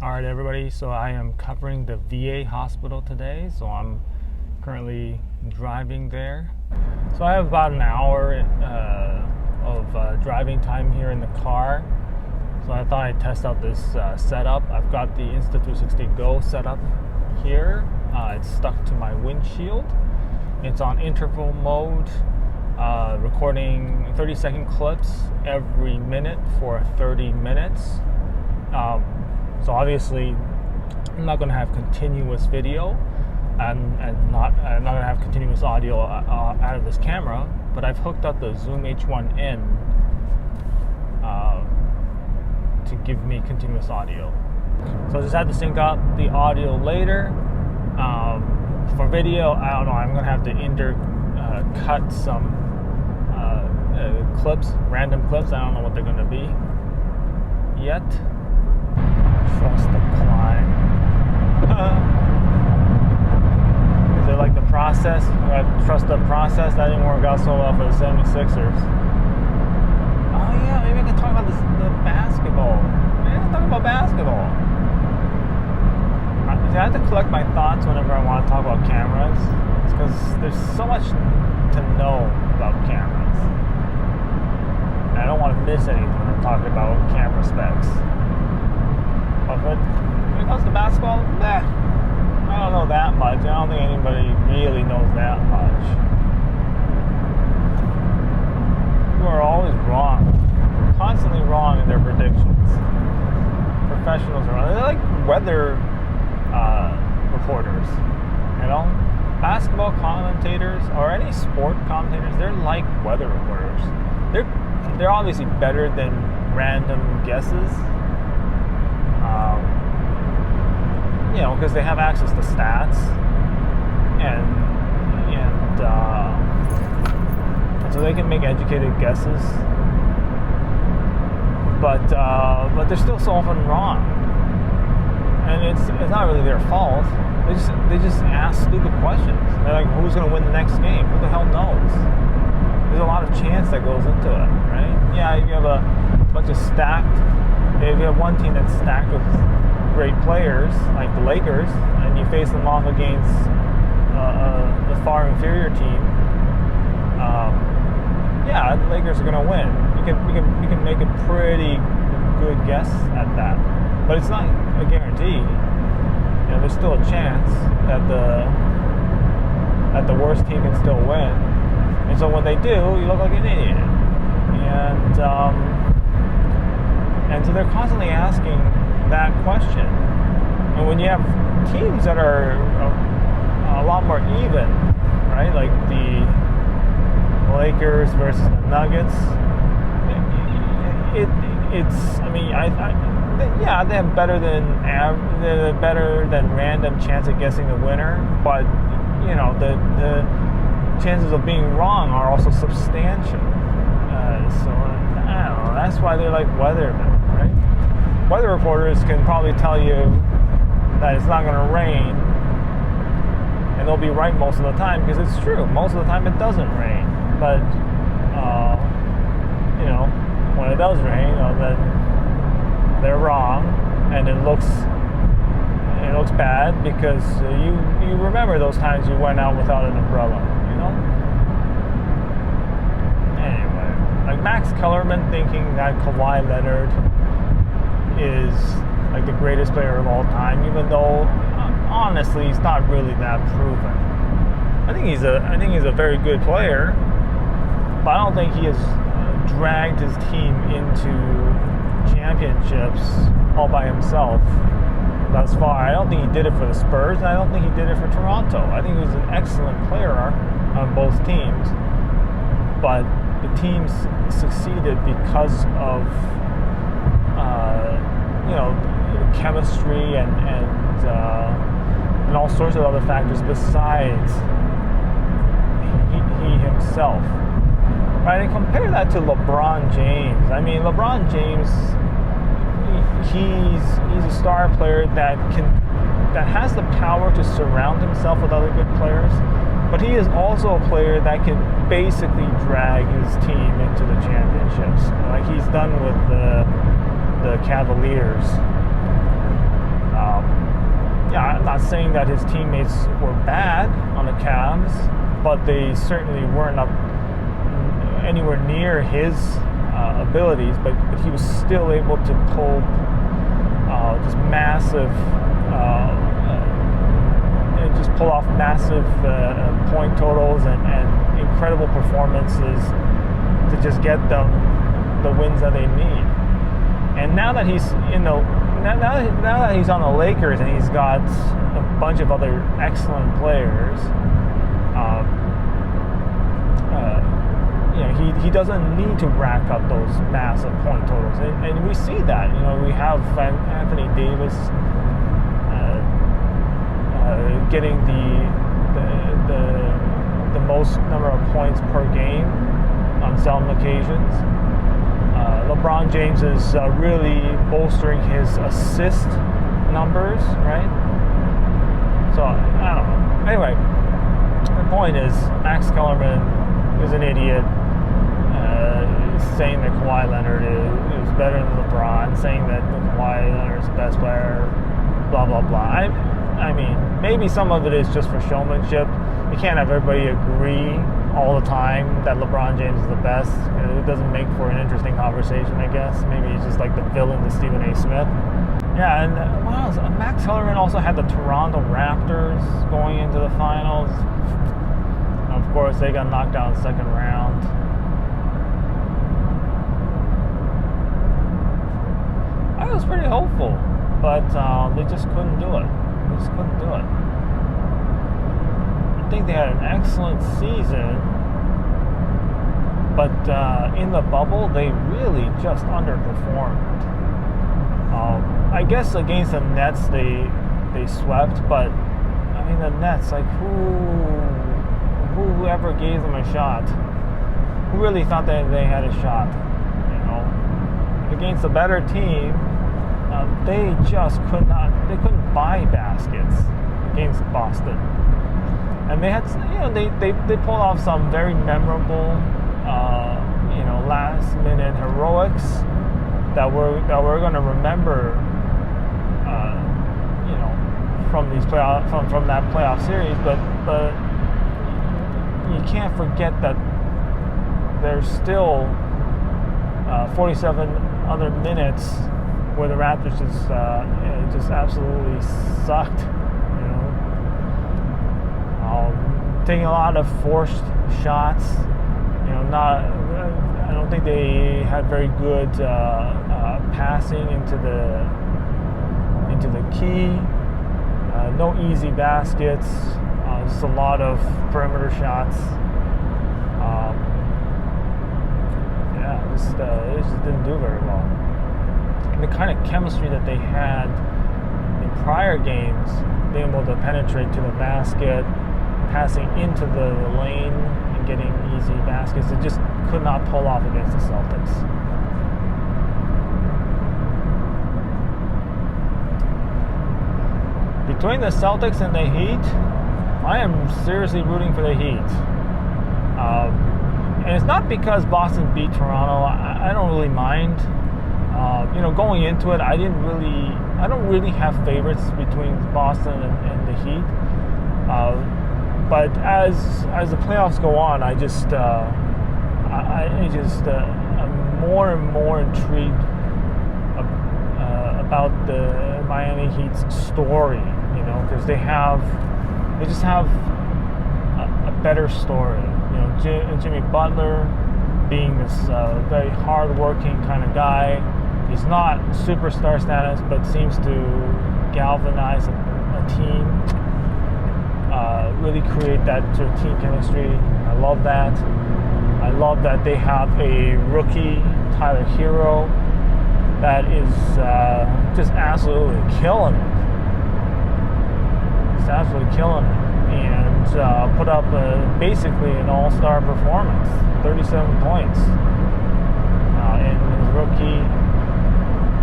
Alright everybody, so I am covering the VA hospital today, so I'm currently driving there. So I have about an hour of driving time here in the car, so I thought I'd test out this setup. I've got the Insta360 Go set up here. It's stuck to my windshield. It's on interval mode, recording 30-second clips every minute for 30 minutes. So obviously, I'm not going to have continuous video, and I'm not going to have continuous audio out of this camera. But I've hooked up the Zoom H1N to give me continuous audio. So I just had to sync up the audio later. For video, I don't know. I'm going to have to cut some clips, random clips. I don't know what they're going to be yet. Trust the climb. Is it like the process? Trust the process? That didn't work out so well for the 76ers. Oh yeah, maybe I can talk about the basketball. Maybe I can talk about basketball. I have to collect my thoughts whenever I want to talk about cameras. It's because there's so much to know about cameras. And I don't want to miss anything when I'm talking about camera specs. But when it comes to basketball, I don't know that much. I don't think anybody really knows that much. People are always wrong. Constantly wrong in their predictions. Professionals are wrong. They're like weather reporters. You know? Basketball commentators or any sport commentators, they're like weather reporters. They're obviously better than random guesses. Because they have access to stats, and so they can make educated guesses. But they're still so often wrong, and it's not really their fault. They just ask stupid questions. They're like, who's going to win the next game? Who the hell knows? There's a lot of chance that goes into it, right? Yeah, you have a bunch of stacked. If you have one team that's stacked with great players, like the Lakers, and you face them off against a far inferior team, the Lakers are going to win. You can make a pretty good guess at that, but it's not a guarantee. There's still a chance that the worst team can still win, and so when they do, you look like an idiot. And so they're constantly asking that question. And when you have teams that are a lot more even, right? Like the Lakers versus the Nuggets, they have better than random chance of guessing the winner, but the chances of being wrong are also substantial. So I don't know. That's why they're like weathermen, right? Weather reporters can probably tell you that it's not going to rain, and they'll be right most of the time because it's true. Most of the time it doesn't rain, but when it does rain, then they're wrong, and it looks bad because you remember those times you went out without an umbrella, Anyway, like Max Kellerman thinking that Kawhi Leonard is like the greatest player of all time, even though honestly he's not really that proven. I think he's a very good player, but I don't think he has dragged his team into championships all by himself thus far. I don't think he did it for the Spurs, and I don't think he did it for Toronto. I think he was an excellent player on both teams, but the teams succeeded because of chemistry and all sorts of other factors besides he himself. Right, and compare that to LeBron James. I mean, LeBron James, he's a star player that has the power to surround himself with other good players, but he is also a player that can basically drag his team into the championships, like he's done with the Cavaliers. yeah, I'm not saying that his teammates were bad on the Cavs, but they certainly weren't up anywhere near his abilities. But he was still able to pull just massive, just pull off massive point totals and incredible performances to just get them the wins that they need. And now that he's now that he's on the Lakers and he's got a bunch of other excellent players, he doesn't need to rack up those massive point totals, and we see that. We have Anthony Davis getting the most number of points per game on some occasions. LeBron James is really bolstering his assist numbers, right? So I don't know. Anyway, the point is, Max Kellerman is an idiot. Saying that Kawhi Leonard is better than LeBron, saying that Kawhi Leonard is the best player, blah blah blah. I mean, maybe some of it is just for showmanship. You can't have everybody agree all the time that LeBron James is the best. It doesn't make for an interesting conversation, I guess. Maybe he's just like the villain to Stephen A. Smith. Yeah, and what else? Max Kellerman also had the Toronto Raptors going into the finals. Of course, they got knocked out in the second round. I was pretty hopeful, but they just couldn't do it. I think they had an excellent season, but in the bubble, they really just underperformed. I guess against the Nets, they swept, but I mean the Nets, like whoever gave them a shot, who really thought that they had a shot, against a better team. They just couldn't buy baskets against Boston, and they had, they pulled off some very memorable, last minute heroics that we're going to remember, from these from that playoff series. But you can't forget that there's still 47 other minutes where the Raptors just absolutely sucked. Taking a lot of forced shots. I don't think they had very good passing into the key. No easy baskets. Just a lot of perimeter shots. It just didn't do very well. The kind of chemistry that they had in prior games, being able to penetrate to the basket, passing into the lane and getting easy baskets, it just could not pull off against the Celtics. Between the Celtics and the Heat, I am seriously rooting for the Heat. And it's not because Boston beat Toronto. I don't really mind. Going into it, I don't really have favorites between Boston and the Heat. But as the playoffs go on, I'm more and more intrigued about the Miami Heat's story. Because they just have a better story. Jimmy Butler being this very hard-working kind of guy. He's not superstar status, but seems to galvanize a team, really create that sort of team chemistry. I love that. I love that they have a rookie, Tyler Hero, that is just absolutely killing it. He's absolutely killing it. And put up basically an all-star performance, 37 points in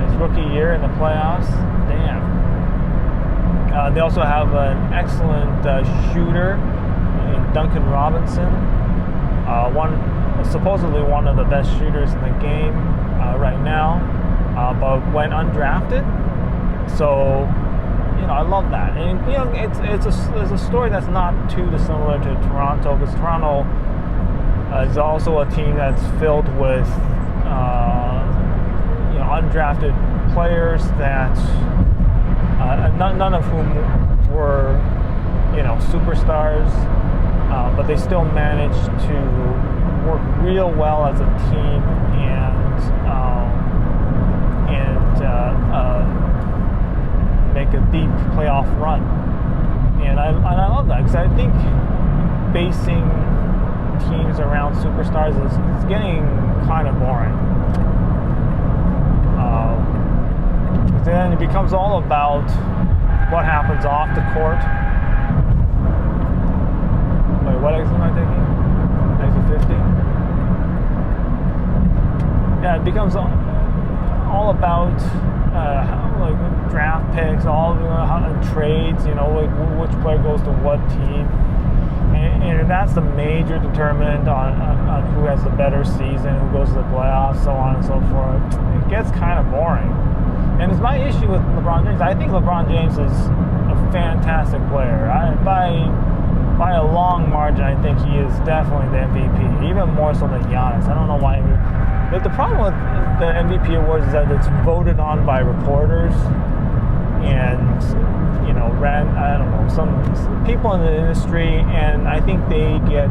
his rookie year in the playoffs. Damn. They also have an excellent shooter in Duncan Robinson, supposedly one of the best shooters in the game right now, but went undrafted. So I love that. And it's a story that's not too dissimilar to Toronto, because Toronto is also a team that's filled with undrafted players that none of whom were superstars, but they still managed to work real well as a team and make a deep playoff run. And I love that, because I think basing teams around superstars is getting kind of boring. Then it becomes all about what happens off the court. Wait, what exit am I taking? Exit 50? Yeah, it becomes all about like draft picks, all trades. Which player goes to what team, and that's the major determinant on who has the better season, who goes to the playoffs, so on and so forth. It gets kind of boring. And it's my issue with LeBron James. I think LeBron James is a fantastic player. By a long margin, I think he is definitely the MVP, even more so than Giannis. I don't know why. But the problem with the MVP awards is that it's voted on by reporters and I don't know, some people in the industry, and I think they get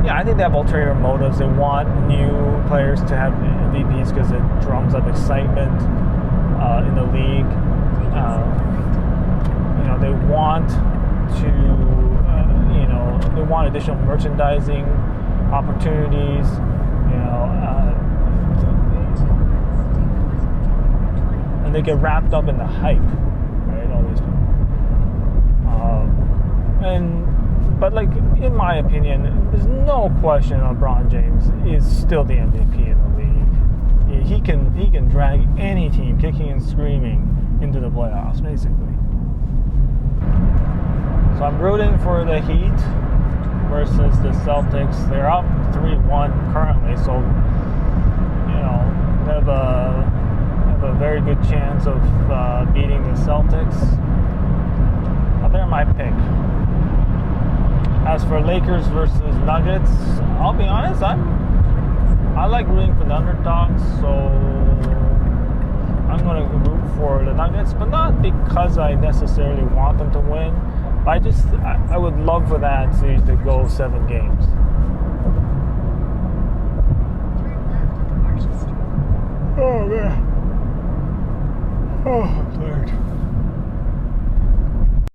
I think they have ulterior motives. They want new players to have MVPs because it drums up excitement in the league. They want to, they want additional merchandising opportunities. And they get wrapped up in the hype, right? All these people. But in my opinion, there's no question LeBron James is still the MVP in the league. He can drag any team kicking and screaming into the playoffs, basically. So I'm rooting for the Heat versus the Celtics. They're up 3-1 currently, so they have a very good chance of beating the Celtics. They're my pick. As for Lakers versus Nuggets, I'll be honest, I like rooting for the underdogs, so I'm going to root for the Nuggets, but not because I necessarily want them to win. But I would love for that series to go 7 games. Oh man. Oh, I'm tired.